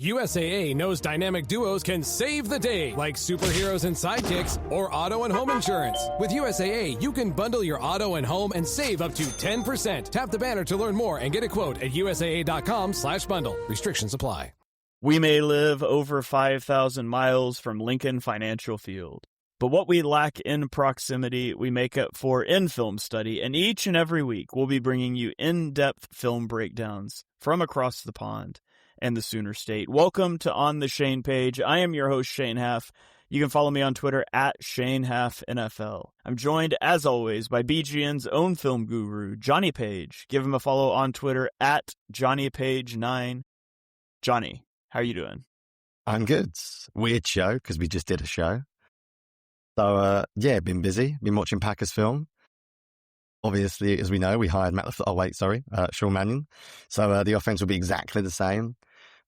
USAA knows dynamic duos can save the day, like superheroes and sidekicks, or auto and home insurance. With USAA, you can bundle your auto and home and save up to 10%. Tap the banner to learn more and get a quote at USAA.com/bundle. Restrictions apply. We may live over 5,000 miles from Lincoln Financial Field, but what we lack in proximity, we make up for in film study, and each and every week we'll be bringing you in-depth film breakdowns from across the pond and the Sooner State. Welcome to On the Shane page. I am your host, Shane Haff. You can follow me on Twitter at ShaneHaffNFL. I'm joined, as always, by BGN's own film guru, Jonny Page. Give him a follow on Twitter at JonnyPage9. Jonny, how are you doing? I'm good. Weird show, because we just did a show. So, been busy. Been watching Packers film. Obviously, as we know, we hired Sean Mannion. So the offense will be exactly the same.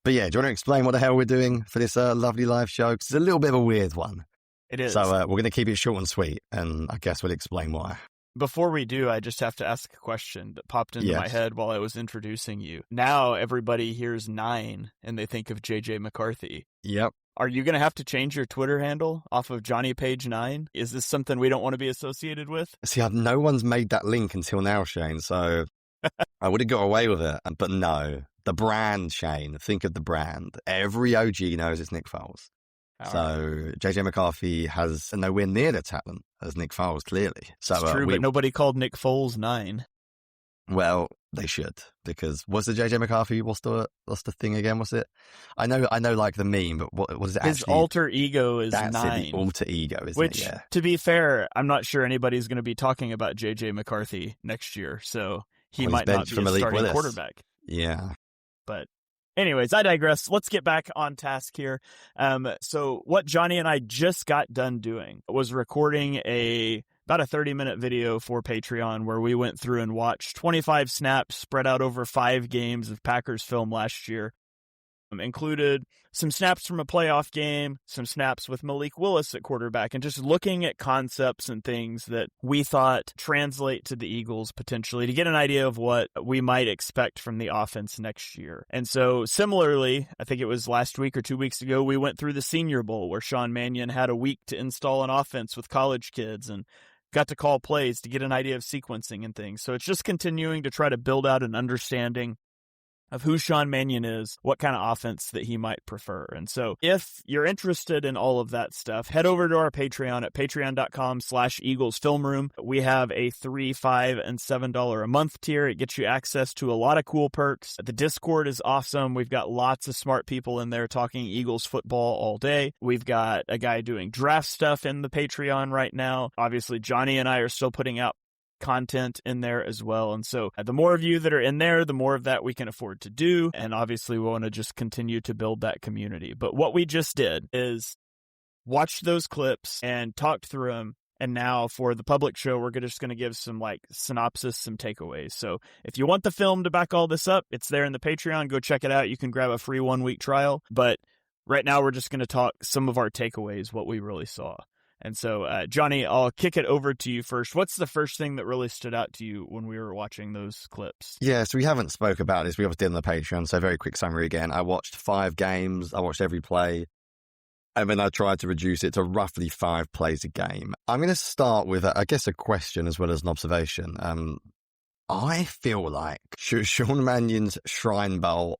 But yeah, do you want to explain what the hell we're doing for this lovely live show? Because it's a little bit of a weird one. It is. So we're going to keep it short and sweet, and I guess we'll explain why. Before we do, I just have to ask a question that popped into my head while I was introducing you. Now everybody hears 9 and they think of JJ McCarthy. Yep. Are you going to have to change your Twitter handle off of Jonny Page 9? Is this something we don't want to be associated with? See, no one's made that link until now, Shane, so I would have got away with it. But no, the brand, Shane, think of the brand. Every OG knows it's Nick Foles. So JJ McCarthy has nowhere near the talent as Nick Foles, clearly. So it's true, but nobody called Nick Foles 9. Well, they should, because what's the JJ McCarthy? What's the thing again? What's it? I know, like the meme, but what is it? His alter ego is 9. The alter ego, isn't it? Yeah. To be fair, I'm not sure anybody's going to be talking about JJ McCarthy next year, so he might not be a starting quarterback. Yeah, but. Anyways, I digress. Let's get back on task here. So what Jonny and I just got done doing was recording about a 30-minute video for Patreon where we went through and watched 25 snaps spread out over 5 games of Packers film last year. Included some snaps from a playoff game, some snaps with Malik Willis at quarterback, and just looking at concepts and things that we thought translate to the Eagles potentially to get an idea of what we might expect from the offense next year. And so similarly, I think it was last week or 2 weeks ago, we went through the Senior Bowl where Sean Mannion had a week to install an offense with college kids and got to call plays to get an idea of sequencing and things. So it's just continuing to try to build out an understanding of who Sean Mannion is, what kind of offense that he might prefer. And so if you're interested in all of that stuff, head over to our Patreon at patreon.com/EaglesFilmRoom. We have a $3, $5, and $7 a month tier. It gets you access to a lot of cool perks. The Discord is awesome. We've got lots of smart people in there talking Eagles football all day. We've got a guy doing draft stuff in the Patreon right now. Obviously, Jonny and I are still putting out content in there as well. And so the more of you that are in there, the more of that we can afford to do. And obviously we want to just continue to build that community. But what we just did is watch those clips and talked through them. And now for the public show, we're just going to give some synopsis, some takeaways. So if you want the film to back all this up, it's there in the Patreon. Go check it out. You can grab a free 1-week trial. But right now we're just going to talk some of our takeaways, what we really saw. And so, Jonny, I'll kick it over to you first. What's the first thing that really stood out to you when we were watching those clips? Yeah, so we haven't spoke about this. We obviously did on the Patreon, so very quick summary again. I watched 5 games. I watched every play. And then I tried to reduce it to roughly 5 plays a game. I'm going to start with, a question as well as an observation. I feel like Sean Mannion's Shrine Bowl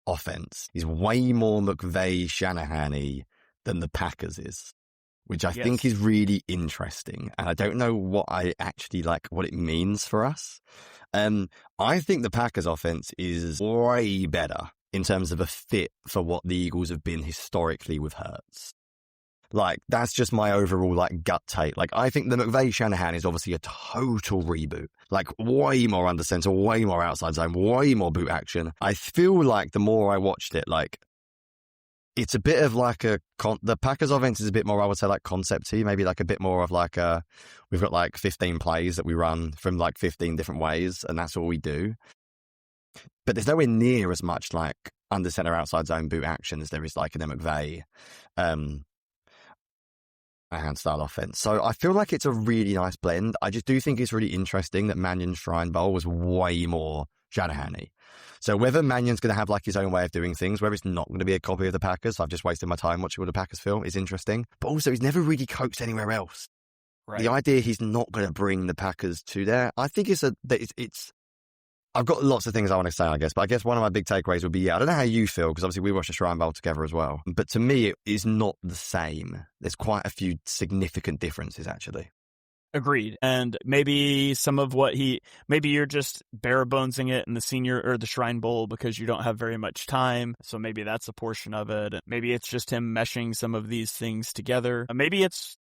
offense is way more McVay-Shanahan-y than the Packers is, which I think is really interesting. And I don't know what I actually what it means for us. I think the Packers offense is way better in terms of a fit for what the Eagles have been historically with Hurts. That's just my overall, gut take. I think the McVay-Shanahan is obviously a total reboot. Way more under center, way more outside zone, way more boot action. I feel like the more I watched it, it's a bit of the Packers offense is a bit more, I would say, concept-y, maybe a bit more of we've got 15 plays that we run from 15 different ways, and that's all we do. But there's nowhere near as much under center, outside zone boot action as there is in a McVay hand style offense. So I feel like it's a really nice blend. I just do think it's really interesting that Mannion's Shrine Bowl was way more Shanahan-y. So whether Mannion's going to have like his own way of doing things, whether it's not going to be a copy of the Packers, I've just wasted my time watching all the Packers film, is interesting. But also, he's never really coached anywhere else. Right. The idea he's not going to bring the Packers to there, I think it's I've got lots of things I want to say, I guess, but I guess one of my big takeaways would be, I don't know how you feel, because obviously we watched the Shrine Bowl together as well, but to me, it is not the same. There's quite a few significant differences, actually. Agreed. And maybe some of what maybe you're just bare bonesing it in the senior or the Shrine Bowl because you don't have very much time. So maybe that's a portion of it. Maybe it's just him meshing some of these things together. Maybe it's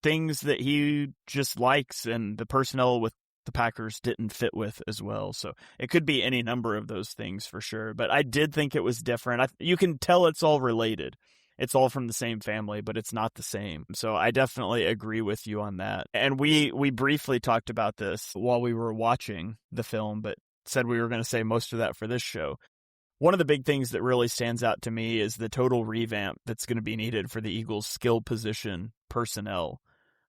things that he just likes and the personnel with the Packers didn't fit with as well. So it could be any number of those things for sure. But I did think it was different. You can tell it's all related. It's all from the same family, but it's not the same. So I definitely agree with you on that. And we briefly talked about this while we were watching the film, but said we were going to say most of that for this show. One of the big things that really stands out to me is the total revamp that's going to be needed for the Eagles' skill position personnel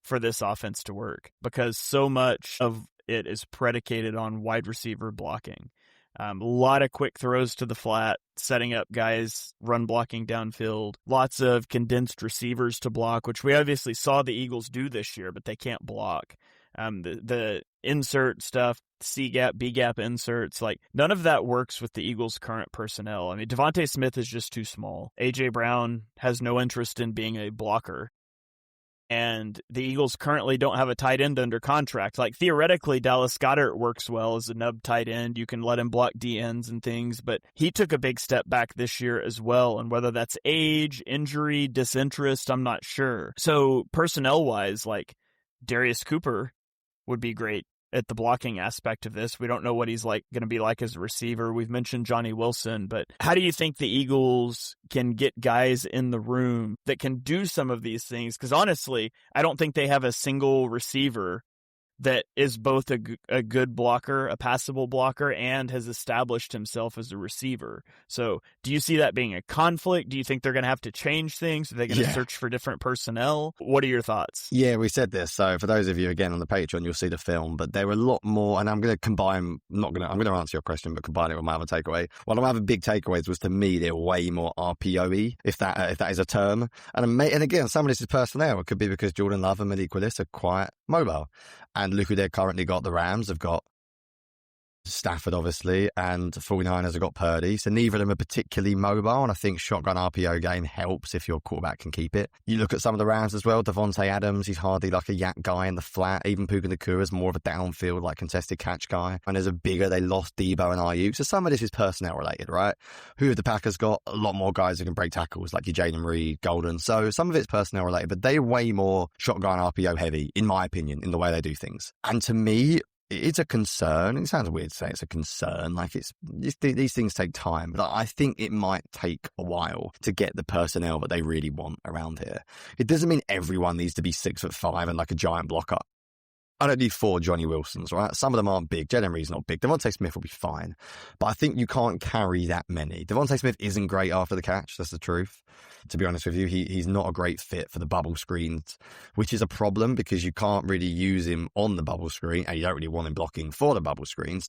for this offense to work, because so much of it is predicated on wide receiver blocking. A lot of quick throws to the flat, setting up guys, run blocking downfield, lots of condensed receivers to block, which we obviously saw the Eagles do this year, but they can't block. The insert stuff, C-gap, B-gap inserts, like none of that works with the Eagles' current personnel. I mean, Devontae Smith is just too small. A.J. Brown has no interest in being a blocker. And the Eagles currently don't have a tight end under contract. Like, theoretically, Dallas Goedert works well as a nub tight end. You can let him block DNs and things, but he took a big step back this year as well. And whether that's age, injury, disinterest, I'm not sure. So personnel-wise, like, Darius Cooper would be great at the blocking aspect of this. We don't know what he's like going to be like as a receiver. We've mentioned Johnny Wilson, but how do you think the Eagles can get guys in the room that can do some of these things? Because honestly, I don't think they have a single receiver that is both a good blocker, a passable blocker, and has established himself as a receiver. So do you see that being a conflict? Do you think they're going to have to change things? Are they going to search for different personnel? What are your thoughts? Yeah, we said this. So for those of you, again, on the Patreon, you'll see the film, but there were a lot more, and I'm going to combine, I'm going to answer your question, but combine it with my other takeaway. One of my other big takeaways was, to me, they're way more RPO-y, if that is a term. And again, some of this is personnel. It could be because Jordan Love and Malik Willis are quite mobile. And look who they've currently got. The Rams have got Stafford, obviously, and 49ers have got Purdy. So neither of them are particularly mobile, and I think shotgun RPO game helps if your quarterback can keep it. You look at some of the Rams as well. Devontae Adams, he's hardly like a yak guy in the flat. Even Puka Nacua is more of a downfield, like contested catch guy. And there's they lost Debo and Ayuk. So some of this is personnel related, right? Who have the Packers got? A lot more guys who can break tackles, like your Jalen Reed, Golden. So some of it's personnel related, but they're way more shotgun RPO heavy, in my opinion, in the way they do things. And to me, it's a concern. It sounds weird to say it's a concern. Like these things take time, but I think it might take a while to get the personnel that they really want around here. It doesn't mean everyone needs to be 6'5" and like a giant blocker. I don't need 4 Johnny Wilsons, right? Some of them aren't big. Jalen Reed's not big. Devontae Smith will be fine. But I think you can't carry that many. Devontae Smith isn't great after the catch. That's the truth. To be honest with you, he's not a great fit for the bubble screens, which is a problem because you can't really use him on the bubble screen and you don't really want him blocking for the bubble screens.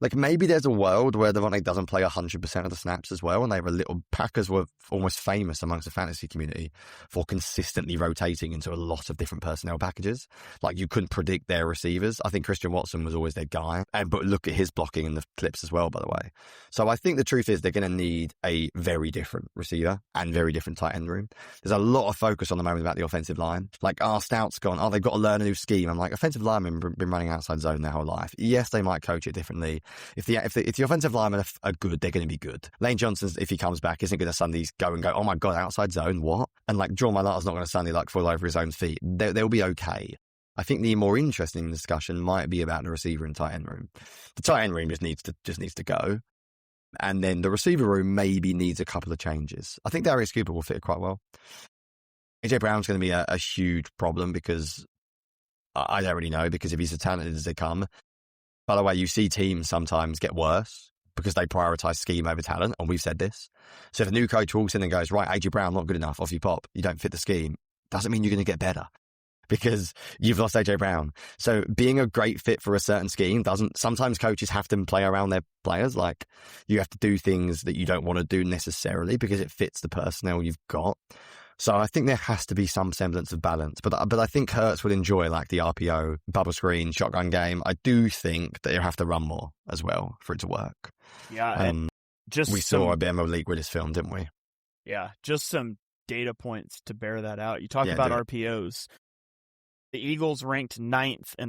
Like, maybe there's a world where Devontae doesn't play 100% of the snaps as well, and they have a little... Packers were almost famous amongst the fantasy community for consistently rotating into a lot of different personnel packages. Like, you couldn't predict their receivers. I think Christian Watson was always their guy, but look at his blocking in the clips as well, by the way. So I think the truth is they're going to need a very different receiver and very different tight end room. There's a lot of focus on the moment about the offensive line. Like, Stout's gone, they've got to learn a new scheme. I'm like, offensive linemen have been running outside zone their whole life. Yes, they might coach it differently. If the offensive linemen are good, they're going to be good. Lane Johnson, if he comes back, isn't going to suddenly go, oh my God, outside zone, what? And like, John Mailata's not going to suddenly like fall over his own feet. They'll be okay. I think the more interesting discussion might be about the receiver and tight end room. The tight end room just needs to go. And then the receiver room maybe needs a couple of changes. I think Darius Cooper will fit quite well. A.J. Brown's going to be a huge problem because I don't really know, because if he's as talented as they come. By the way, you see teams sometimes get worse because they prioritise scheme over talent, and we've said this. So if a new coach walks in and goes, right, A.J. Brown, not good enough, off you pop, you don't fit the scheme, doesn't mean you're going to get better. because you've lost AJ Brown. So being a great fit for a certain scheme sometimes coaches have to play around their players. Like you have to do things that you don't want to do necessarily because it fits the personnel you've got. So I think there has to be some semblance of balance, but I think Hurts would enjoy like the RPO, bubble screen, shotgun game. I do think that you have to run more as well for it to work. Yeah. We saw a bit of Malik Willis film, didn't we? Yeah. Just some data points to bear that out. You talk about RPOs. The Eagles ranked 9th in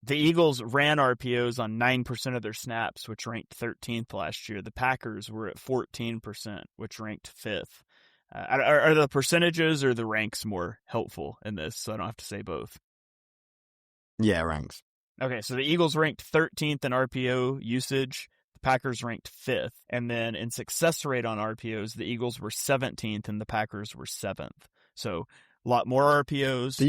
the Eagles ran RPOs on 9% of their snaps, which ranked 13th last year. The Packers were at 14%, which ranked 5th. Are the percentages or the ranks more helpful in this? So I don't have to say both. Yeah, ranks. Okay, so the Eagles ranked 13th in RPO usage. The Packers ranked 5th. And then in success rate on RPOs, the Eagles were 17th and the Packers were 7th. So a lot more RPOs.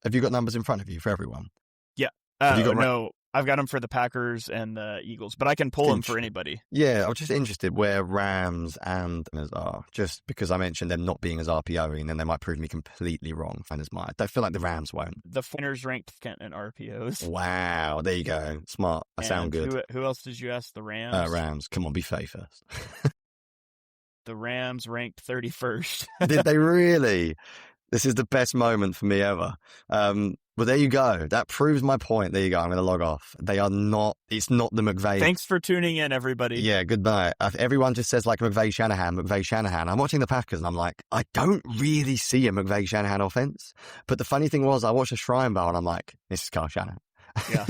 Have you got numbers in front of you for everyone? Yeah. No, I've got them for the Packers and the Eagles, but I can pull them for anybody. Yeah, I was just interested where Rams and are, just because I mentioned them not being as RPO, and then they might prove me completely wrong. I don't feel like the Rams won't. The Finners ranked in RPOs. Wow, there you go. Smart. I sound good. Who else did you ask? The Rams? Rams. Come on, be fair first. The Rams ranked 31st. Did they really? This is the best moment for me ever. Well, there you go. That proves my point. There you go. I'm going to log off. It's not the McVay. Thanks for tuning in, everybody. Yeah, good night. Everyone just says like McVay Shanahan. I'm watching the Packers and I'm like, I don't really see a McVay Shanahan offense. But the funny thing was I watched a Shrine Bowl and I'm like, this is Kyle Shanahan. Yeah.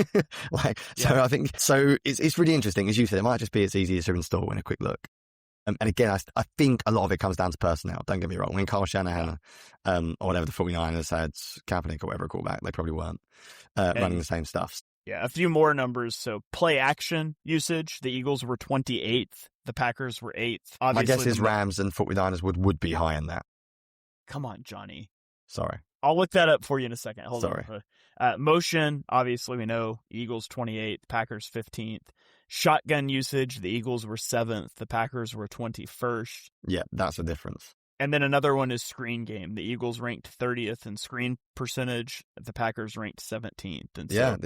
So I think, it's really interesting. As you said, it might just be as easy as to install in a quick look. And again, I think a lot of it comes down to personnel. Don't get me wrong. When Kyle Shanahan, or whatever the 49ers had, Kaepernick or whatever quarterback, they probably weren't running the same stuff. Yeah, a few more numbers. So play action usage, the Eagles were 28th. The Packers were 8th. My guess is Rams and 49ers would be high in that. Come on, Jonny. Sorry. I'll look that up for you in a second. Hold Sorry. on. Motion, obviously we know, Eagles 28th, Packers 15th. Shotgun usage, the Eagles were 7th, the Packers were 21st. Yeah, that's the difference. And then another one is screen game. The Eagles ranked 30th in screen percentage, the Packers ranked 17th. And so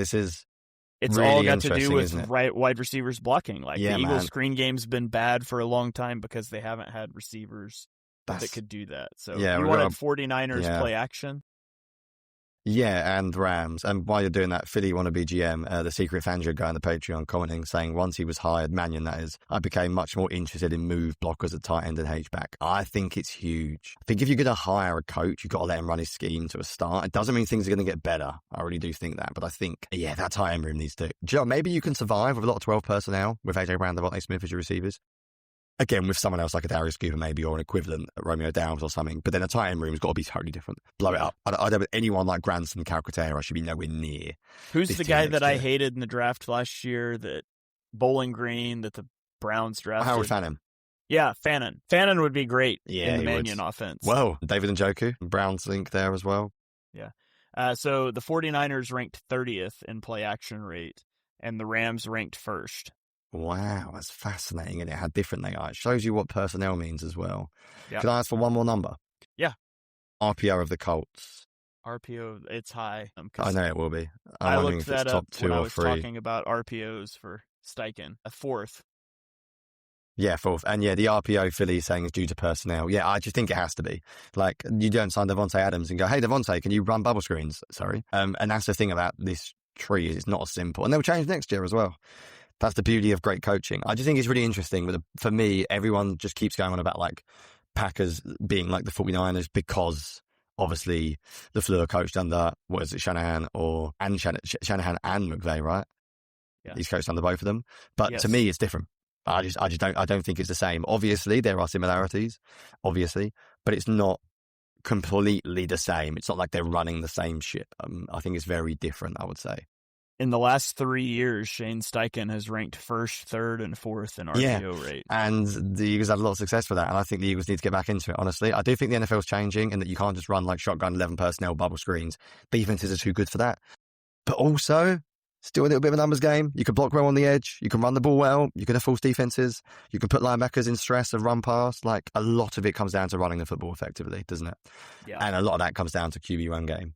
it's really all got to do with wide receivers blocking. Like the Eagles' screen game's been bad for a long time because they haven't had receivers that could do that. So you wanted 49ers play action? Yeah, and Rams. And while you're doing that, Philly wannabe GM, the secret Fangio guy on the Patreon commenting, saying once he was hired, Mannion that is, I became much more interested in move blockers at tight end and H-back. I think it's huge. I think if you're going to hire a coach, you've got to let him run his scheme to a start. It doesn't mean things are going to get better. I really do think that. But I think, that tight end room needs to. Do you know, maybe you can survive with a lot of 12 personnel with AJ Brown, Devontae Smith as your receivers. Again, with someone else like a Darius Cooper maybe, or an equivalent Romeo Downs or something. But then a tight end room's got to be totally different. Blow it up. I don't anyone like Granson, Calcaterra should be nowhere near. Who's the guy that I hated in the draft last year, that Bowling Green, that the Browns drafted? Howard Fannin. Yeah, Fannin. Fannin would be great in the Mannion would. offense. Well, David Njoku, Browns link there as well. Yeah. So the 49ers ranked 30th in play action rate, and the Rams ranked 1st. Wow, that's fascinating. And how different they are. It shows you what personnel means as well. Yep. Can I ask for one more number? Yeah. RPO of the Colts. RPO, it's high. I know it will be. I looked that up top 2 when or I was 3. talking about RPOs for Steichen. A 4th. Yeah, 4th. And the RPO Philly is saying is due to personnel. Yeah, I just think it has to be. Like, you don't sign Devontae Adams and go, hey, Devontae, can you run bubble screens? Sorry. And that's the thing about this tree. It's not as simple. And they'll change next year as well. That's the beauty of great coaching. I just think it's really interesting. For me, everyone just keeps going on about like Packers being like the 49ers because obviously LaFleur coached under, Shanahan and McVay, right? Yeah. He's coached under both of them. But to me, it's different. I don't think it's the same. Obviously, there are similarities, but it's not completely the same. It's not like they're running the same ship. I think it's very different, I would say. In the last 3 years, Shane Steichen has ranked 1st, 3rd, and 4th in RPO rate. And the Eagles had a lot of success for that. And I think the Eagles need to get back into it, honestly. I do think the NFL's changing and that you can't just run like shotgun 11 personnel bubble screens. Defenses are too good for that. But also, Still a little bit of a numbers game. You can block well on the edge. You can run the ball well. You can enforce defenses. You can put linebackers in stress and run past. Like, a lot of it comes down to running the football effectively, doesn't it? Yeah. And a lot of that comes down to QB run game.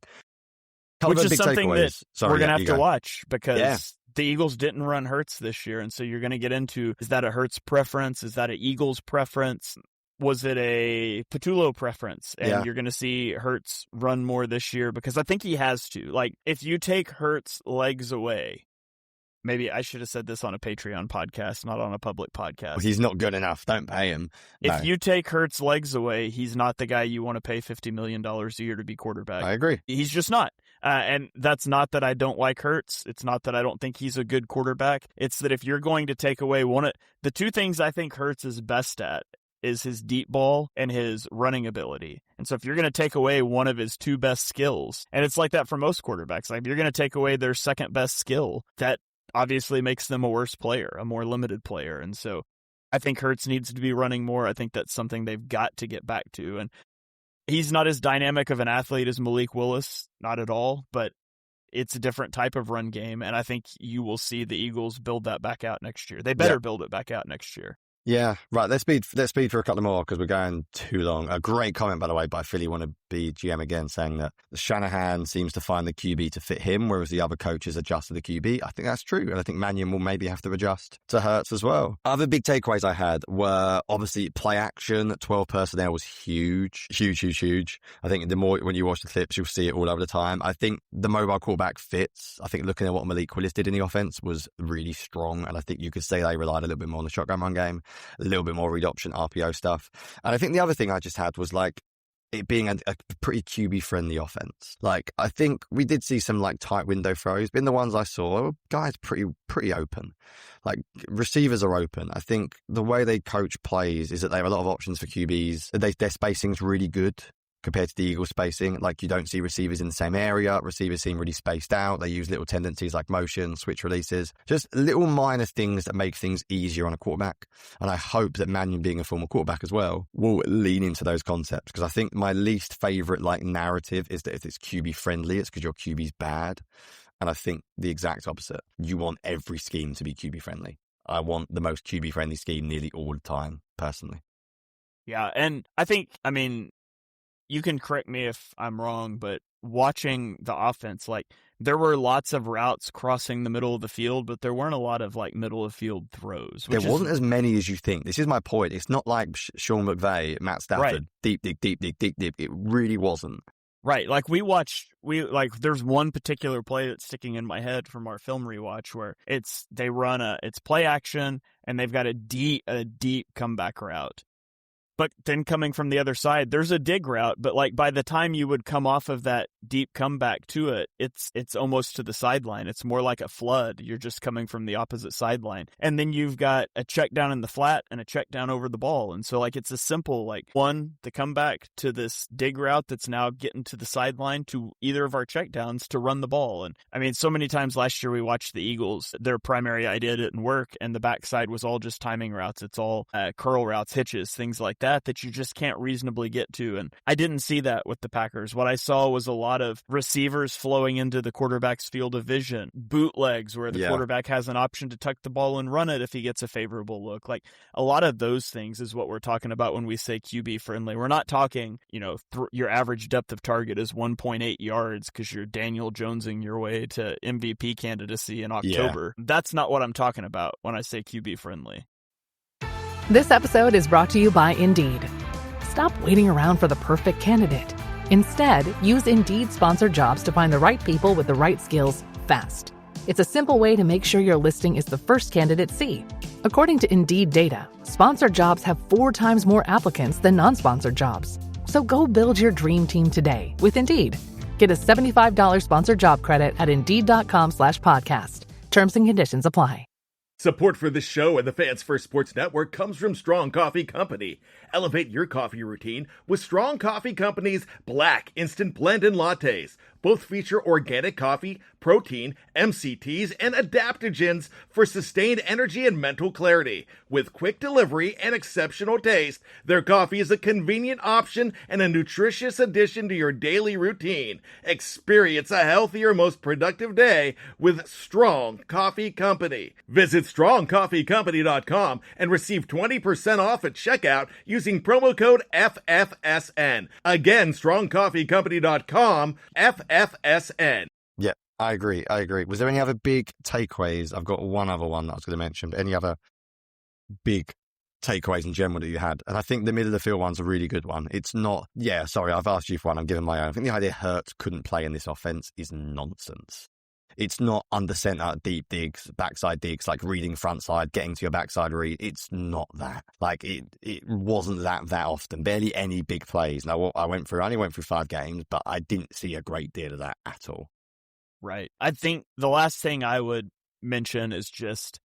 Which is something that we're going to have to watch, because the Eagles didn't run Hurts this year. And so you're going to get into, is that a Hurts preference? Is that an Eagles preference? Was it a Patullo preference? And you're going to see Hurts run more this year, because I think he has to. Like, if you take Hurts' legs away, maybe I should have said this on a Patreon podcast, not on a public podcast. Well, he's not good enough. Don't pay him. If you take Hurts' legs away, he's not the guy you want to pay $50 million a year to be quarterback. I agree. He's just not. And that's not that I don't like Hurts. It's not that I don't think he's a good quarterback. It's that if you're going to take away the two things I think Hurts is best at is his deep ball and his running ability. And so if you're going to take away one of his two best skills, and it's like that for most quarterbacks, like if you're going to take away their second best skill, that obviously makes them a worse player, a more limited player. And so I think Hurts needs to be running more. I think that's something they've got to get back to. And he's not as dynamic of an athlete as Malik Willis, not at all, but it's a different type of run game. And I think you will see the Eagles build that back out next year. They better build it back out next year. Yeah, right. Let's speed for a couple more, because we're going too long. A great comment, by the way, by Philly Want to Be GM again, saying that Shanahan seems to find the QB to fit him, whereas the other coaches adjust to the QB. I think that's true, and I think Mannion will maybe have to adjust to Hurts as well. Other big takeaways I had were obviously play action. 12 personnel was huge. I think the more when you watch the clips, you'll see it all over the time. I think the mobile quarterback fits. I think looking at what Malik Willis did in the offense was really strong, and I think you could say they relied a little bit more on the shotgun run game. A little bit more read option, RPO stuff. And I think the other thing I just had was like it being a pretty QB friendly offense. Like, I think we did see some like tight window throws, but in the ones I saw, guys pretty open. Like, receivers are open. I think the way they coach plays is that they have a lot of options for QBs. Their spacing's really good compared to the Eagles spacing. Like, you don't see receivers in the same area. Receivers seem really spaced out. They use little tendencies like motion, switch releases, just little minor things that make things easier on a quarterback. And I hope that Mannion, being a former quarterback as well, will lean into those concepts, because I think my least favorite like narrative is that if it's QB friendly, it's because your QB's bad. And I think the exact opposite. You want every scheme to be QB friendly. I want the most QB friendly scheme nearly all the time, personally. Yeah, and I think, you can correct me if I'm wrong, but watching the offense, like, there were lots of routes crossing the middle of the field, but there weren't a lot of like middle of field throws. There wasn't as many as you think. This is my point. It's not like Sean McVay, Matt Stafford, deep. It really wasn't. Right. Like there's one particular play that's sticking in my head from our film rewatch where it's play action and they've got a deep comeback route. But then coming from the other side, there's a dig route, but like by the time you would come off of that deep comeback to it, it's almost to the sideline. It's more like a flood. You're just coming from the opposite sideline. And then you've got a check down in the flat and a check down over the ball. And so like it's a simple the comeback to this dig route that's now getting to the sideline to either of our check downs to run the ball. And so many times last year we watched the Eagles, their primary idea didn't work and the backside was all just timing routes. It's all curl routes, hitches, things like that you just can't reasonably get to. And I didn't see that with the Packers. What I saw was a lot of receivers flowing into the quarterback's field of vision, bootlegs where the quarterback has an option to tuck the ball and run it if he gets a favorable look. Like a lot of those things is what we're talking about when we say QB friendly. We're not talking, your average depth of target is 1.8 yards because you're Daniel Jonesing your way to MVP candidacy in October. Yeah. That's not what I'm talking about when I say QB friendly. This episode is brought to you by Indeed. Stop waiting around for the perfect candidate. Instead, use Indeed sponsored jobs to find the right people with the right skills fast. It's a simple way to make sure your listing is the first candidates see. According to Indeed data, sponsored jobs have 4 times more applicants than non-sponsored jobs. So go build your dream team today with Indeed. Get a $75 sponsored job credit at Indeed.com/podcast. Terms and conditions apply. Support for this show and the Fans First Sports Network comes from Strong Coffee Company. Elevate your coffee routine with Strong Coffee Company's Black Instant Blend and Lattes. Both feature organic coffee, protein, MCTs, and adaptogens for sustained energy and mental clarity. With quick delivery and exceptional taste, their coffee is a convenient option and a nutritious addition to your daily routine. Experience a healthier, most productive day with Strong Coffee Company. Visit strongcoffeecompany.com and receive 20% off at checkout using promo code FFSN. Again, strongcoffeecompany.com, FFSN. Yeah, I agree. Was there any other big takeaways? I've got one other one that I was going to mention, but any other big takeaways in general that you had? And I think the middle of the field one's a really good one. It's not, I've asked you for one, I'm giving my own. I think the idea Hurts couldn't play in this offense is nonsense. It's not under center, deep digs, backside digs, like reading front side, getting to your backside read. It's not that. Like, it wasn't that often. Barely any big plays. Now, what I only went through 5 games, but I didn't see a great deal of that at all. Right. I think the last thing I would mention is just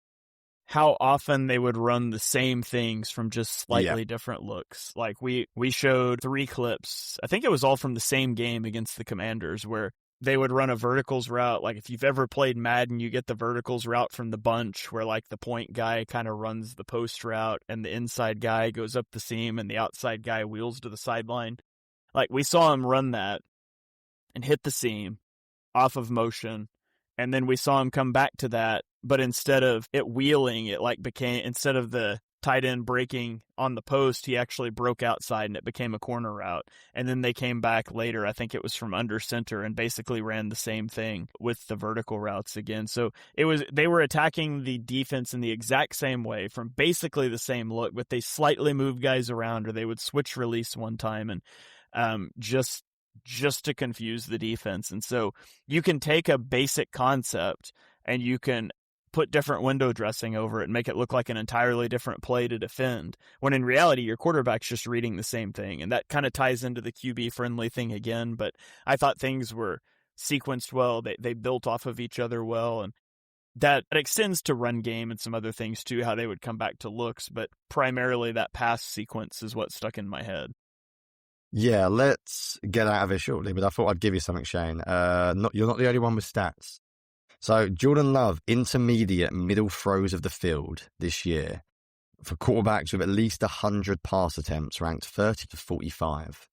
how often they would run the same things from just slightly different looks. Like, we showed 3 clips. I think it was all from the same game against the Commanders, where they would run a verticals route. Like, if you've ever played Madden, you get the verticals route from the bunch where, like, the point guy kind of runs the post route and the inside guy goes up the seam and the outside guy wheels to the sideline. Like, we saw him run that and hit the seam off of motion, and then we saw him come back to that, but instead of it wheeling, it instead of the tight end breaking on the post, he actually broke outside and it became a corner route. And then they came back later, I think it was from under center, and basically ran the same thing with the vertical routes again. So they were attacking the defense in the exact same way from basically the same look, but they slightly moved guys around, or they would switch release one time and just to confuse the defense. And so you can take a basic concept and you can put different window dressing over it and make it look like an entirely different play to defend, when in reality your quarterback's just reading the same thing. And that kind of ties into the QB friendly thing again, but I thought things were sequenced well. They built off of each other well, and that extends to run game and some other things too, how they would come back to looks, but primarily that pass sequence is what stuck in my head. Yeah, let's get out of it shortly, but I thought I'd give you something, Shane. You're not the only one with stats. So Jordan Love, intermediate middle throws of the field this year for quarterbacks with at least 100 pass attempts, ranked 30 to 45.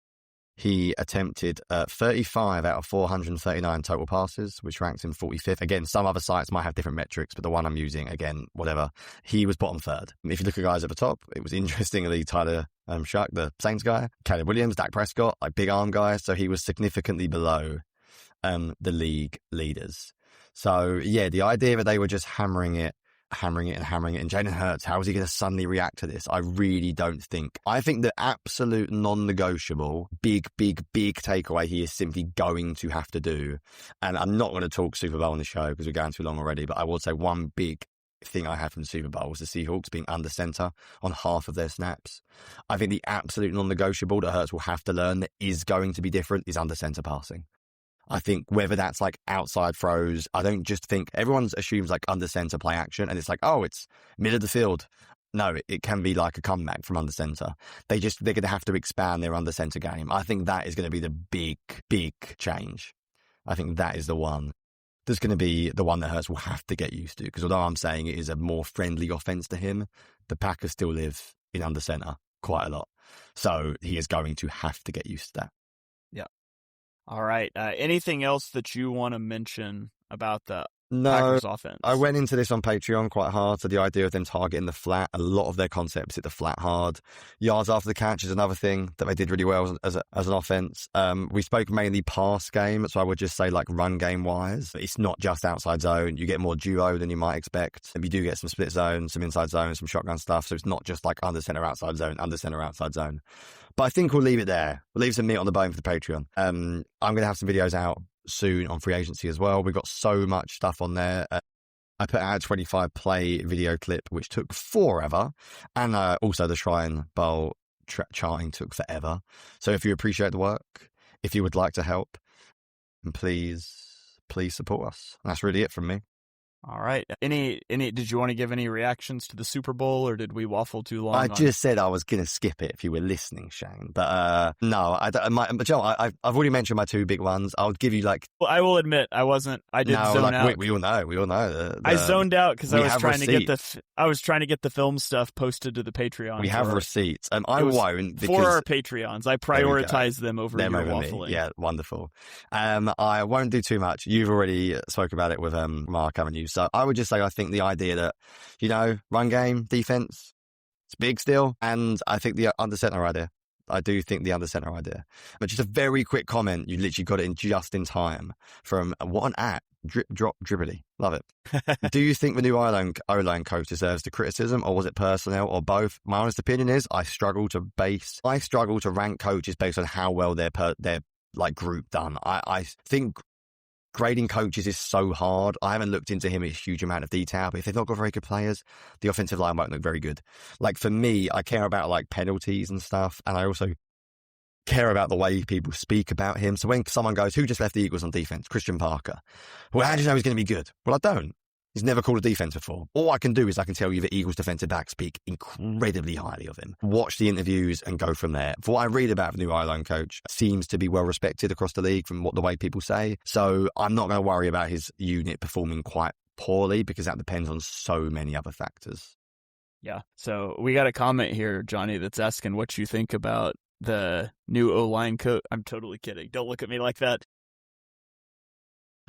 He attempted 35 out of 439 total passes, which ranks him 45th. Again, some other sites might have different metrics, but the one I'm using, again, whatever, he was bottom 3rd. If you look at guys at the top, it was interestingly Tyler Shuck, the Saints guy, Caleb Williams, Dak Prescott, like big arm guys. So he was significantly below the league leaders. So, yeah, the idea that they were just hammering it, and Jalen Hurts, how is he going to suddenly react to this? I really don't think. I think the absolute non-negotiable, big takeaway he is simply going to have to do, and I'm not going to talk Super Bowl on the show because we're going too long already, but I will say one big thing I had from the Super Bowl was the Seahawks being under center on half of their snaps. I think the absolute non-negotiable that Hurts will have to learn that is going to be different is under center passing. I think whether that's like outside throws, I don't just think everyone assumes like under center play action and it's like, oh, it's middle of the field. No, it can be like a comeback from under center. They're going to have to expand their under center game. I think that is going to be the big change. I think that is the one that's going to be the one that Hurts will have to get used to, because although I'm saying it is a more friendly offense to him, the Packers still live in under center quite a lot. So he is going to have to get used to that. Yeah. All right. Anything else that you want to mention about the No, Packers offense? I went into this on Patreon quite hard. So the idea of them targeting the flat, a lot of their concepts hit the flat hard. Yards after the catch is another thing that they did really well as an offense. We spoke mainly pass game, so I would just say like run game wise, it's not just outside zone. You get more duo than you might expect. And you do get some split zone, some inside zone, some shotgun stuff. So it's not just like under center outside zone, under center outside zone. But I think we'll leave it there. We'll leave some meat on the bone for the Patreon. I'm going to have some videos out soon on free agency as well. We've got so much stuff on there. I put out a 25 play video clip, which took forever. And also the Shrine Bowl charting took forever. So if you appreciate the work, if you would like to help, please support us. And that's really it from me. All right. Any? Did you want to give any reactions to the Super Bowl, or did we waffle too long? I just said I was going to skip it if you were listening, Shane. But no, but Joe, I've already mentioned my two big ones. I'll give you like. Well, I will admit I wasn't. I did zone out. We all know. I zoned out because I was trying receipts. to get the film stuff posted to the Patreon. We have receipts, and I won't because for our Patreons. I prioritize them over your waffling. Me. Yeah, wonderful. I won't do too much. You've already spoke about it with Mark, haven't you? So I would just say I think the idea that, run game, defense, it's big still. And I think the under center idea. I do think the under center idea. But just a very quick comment. You literally got it just in time from what an at drop dribbly. Love it. Do you think the new O-line coach deserves the criticism, or was it personnel, or both? My honest opinion is I struggle to rank coaches based on how well their like group done. I think grading coaches is so hard. I haven't looked into him in a huge amount of detail, but if they've not got very good players, the offensive line won't look very good. Like for me, I care about like penalties and stuff, and I also care about the way people speak about him. So when someone goes, who just left the Eagles on defense? Christian Parker. Well, how do you know he's going to be good? Well, I don't. He's never called a defense before. All I can do is I can tell you that Eagles defensive backs speak incredibly highly of him. Watch the interviews and go from there. For what I read about the new O-line coach, seems to be well respected across the league from the way people say. So I'm not going to worry about his unit performing quite poorly because that depends on so many other factors. Yeah. So we got a comment here, Jonny, that's asking what you think about the new O-line coach. I'm totally kidding. Don't look at me like that.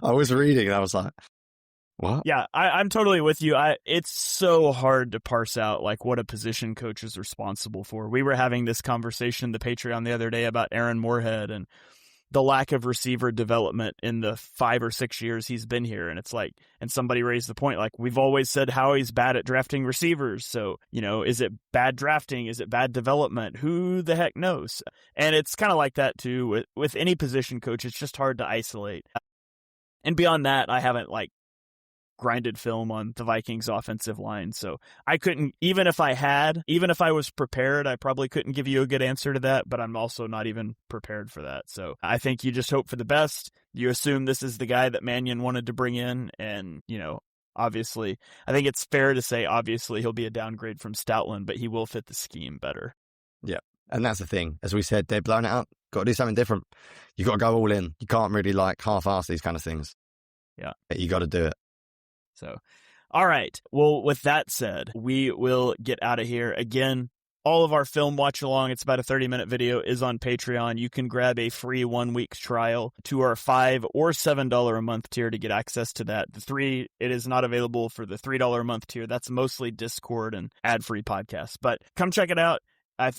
I was reading and I was like, what? Yeah, I'm totally with you. It's so hard to parse out like what a position coach is responsible for. We were having this conversation, the Patreon, the other day about Aaron Moorhead and the lack of receiver development in the 5 or 6 years he's been here. And it's like, and somebody raised the point, like, we've always said Howie's bad at drafting receivers. So, is it bad drafting? Is it bad development? Who the heck knows? And it's kind of like that too with any position coach. It's just hard to isolate. And beyond that, I haven't grinded film on the Vikings offensive line. So I couldn't, even if I was prepared, I probably couldn't give you a good answer to that, but I'm also not even prepared for that. So I think you just hope for the best. You assume this is the guy that Mannion wanted to bring in. And, obviously, I think it's fair to say, obviously, he'll be a downgrade from Stoutland, but he will fit the scheme better. Yeah. And that's the thing. As we said, they're blowing it out. Got to do something different. You got to go all in. You can't really half-ass these kind of things. Yeah. You got to do it. So, all right. Well, with that said, we will get out of here. Again, all of our film watch along, it's about a 30-minute video, is on Patreon. You can grab a free 1-week trial to our $5 or $7 a month tier to get access to that. It is not available for the $3 a month tier. That's mostly Discord and ad-free podcasts. But come check it out.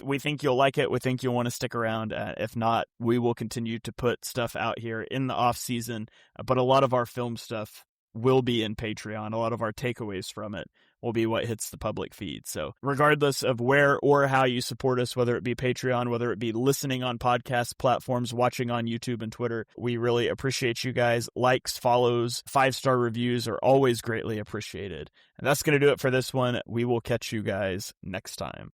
We think you'll like it. We think you'll want to stick around. If not, we will continue to put stuff out here in the off season. But a lot of our film stuff will be in Patreon. A lot of our takeaways from it will be what hits the public feed. So regardless of where or how you support us, whether it be Patreon, whether it be listening on podcast platforms, watching on YouTube and Twitter, we really appreciate you guys. Likes, follows, 5-star reviews are always greatly appreciated. And that's going to do it for this one. We will catch you guys next time.